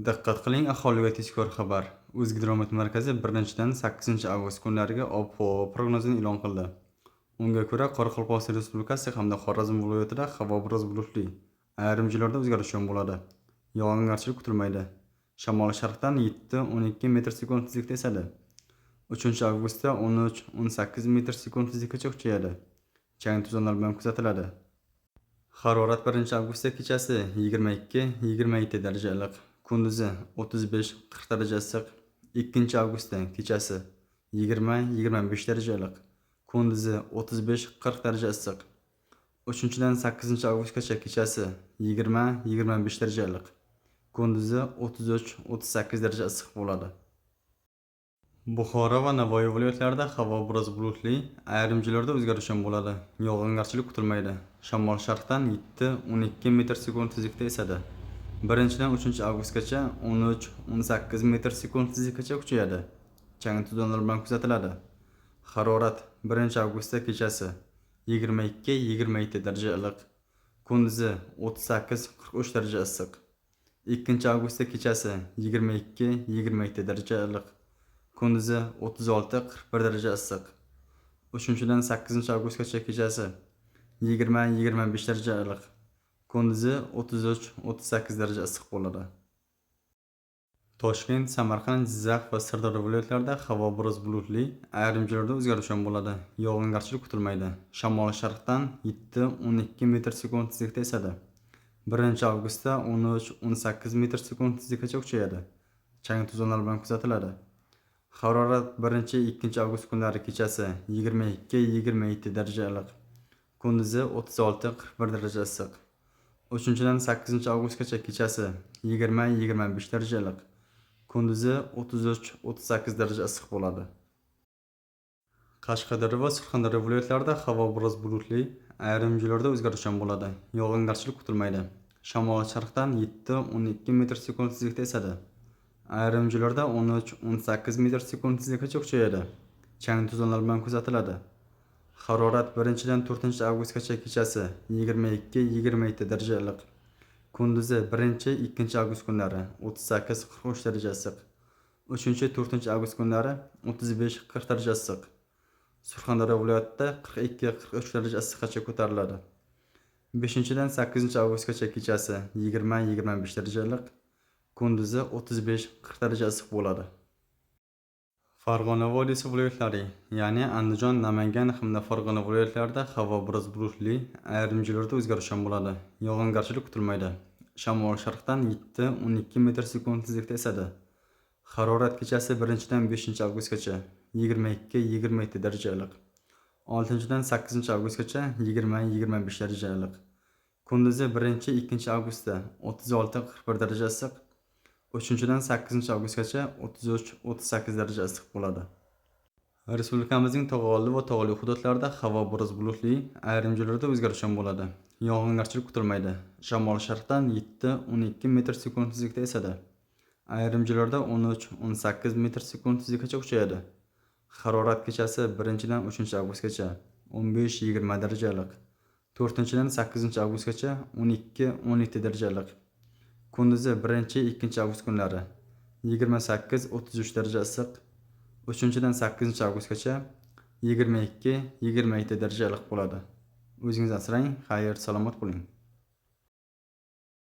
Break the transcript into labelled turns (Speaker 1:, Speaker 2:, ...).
Speaker 1: Diqqat qiling, aholiga tezkor xabar. O'zgidromet markazi 1-dan 8-avgust kunlariga ob-havo prognozini e'lon qildi. Unga ko'ra, Qoraqalpog'iston Respublikasi hamda Xorazm viloyatida havo biroz bulutli, ayrim joylarda o'zgarish bo'ladi. Yog'ingarchilik kutilmaydi. Shamol sharqdan 7-12 metr/sekund tezlikda esadi. 3-avgustda 13-18 metr/sekund tezlikgacha kuchayadi. Chang to'zonlar bilan kuzatiladi. Harorat 1-avgustda kechasi 22-27 daraja iliq, kunduzi 35-40 daraja issiq. 2-avgustda kechasi 20-25 daraja iliq, kunduzi 35-40 daraja issiq. 3-dan 8-avgustgacha kechasi 20-25 daraja iliq, kunduzi 33-38 daraja issiq bo'ladi. Buxoro va Navoiy viloyatlarida havo biroz bulutli, ayrim joylarda o'zgarish bo'ladi. Yog'ingarchilik kutilmaydi. Shamol sharqdan 7-12 metr/sekund tezlikda esadi. 1-dan 3-avgustgacha 13-18 metr/sekund tezlikgacha kuchayadi. Chang to'zonlar bilan kuzatiladi. Harorat 1-avgustda kechasi 22-27 daraja iliq, kunduzi 38-43 daraja issiq. 2-avgustda kechasi 22-27 daraja iliq, kunduzi 36-41 daraja issiq. 3-dan 8-avgustgacha kechasi 20-25 daraja iliq, kunduzi 33-38 daraja issiq bo'ladi. Toshkent, Samarqand, Jizzax va Sirdaryo viloyatlarida havo biroz bulutli, ayrim joylarda o'zgarish bo'ladi. Yog'ingarchilik kutilmaydi. Shamol sharqdan 7-12 metr/sekund tezlikda esadi. 1-avgustda 13-18 metr/sekund tezlikgacha kuchayadi. Chang to'zonlar bilan kuzatiladi. Harorat 1-2-avgust kunlari kechasi 22-27 daraja iliq, kunduzi 36-41 daraja issiq. 3-dan 8-avgustgacha kechasi 20-25 daraja iliq, kunduzi 33-38 daraja issiq bo'ladi. Qashqadaryo va Surxondaryo viloyatlarida havo biroz bulutli, ayrim joylarda o'zgarish bo'ladi. Yog'ingarchilik kutilmaydi. Shamol sharqdan 7-12 metr/sekund tezlikda esadi. Ayrim joylarda 13-18 metr/sekund tezlikgacha kuchayadi. Chang to'zonlar bilan kuzatiladi. Harorat 1-dan 4-avgustgacha kechasi 22-27 daraja iliq, kunduzi 1-2-avgust kunlari 38-43 daraja issiq. 3-4-avgust kunlari 35-40 daraja issiq. Surxondaryo viloyatida 42-43 daraja issiqgacha ko'tariladi. 5-dan 8-avgustgacha kechasi 20-25 daraja iliq, kunduzi 35-40 daraja issiq bo'ladi. Farg'ona vodiysi viloyatlari, ya'ni Andijon, Namangan hamda Farg'ona viloyatlarida havo biroz bulutli, ayrim joylarda o'zgarish bo'ladi. Yog'ingarchilik kutilmaydi. Shamol sharqdan 7-12 metr/sekund tezlikda esadi. Harorat kechasi 1-dan 5-avgustgacha 22-27 daraja iliq. 6-dan 8-avgustgacha 20-25 daraja iliq. Kunduzi 1-2-avgustda 36-41 daraja issiq. 3-dan 8-avgustgacha 33-38 daraja issiq bo'ladi. Respublikamizning tog'olli va tog'li hududlarida havo biroz bulutli, ayrim joylarda o'zgarish bo'ladi. Yog'ingarchilik kutilmaydi. Shamol sharqdan 7-12 metr/sekund tezlikda esadi. Ayrim joylarda 13-18 metr/sekund tezlikgacha kuchayadi. Harorat kechasi 1-dan 3-avgustgacha 15-20 daraja iliq. 4-dan 8-avgustgacha 12-17 daraja iliq. Kunduzi 1-2-avgust kunlari 28-33 daraja issiq. 3-dan 8-avgustgacha 22-27 daraja iliq bo'ladi. O'zingizni asrang, xayr, salomat bo'ling.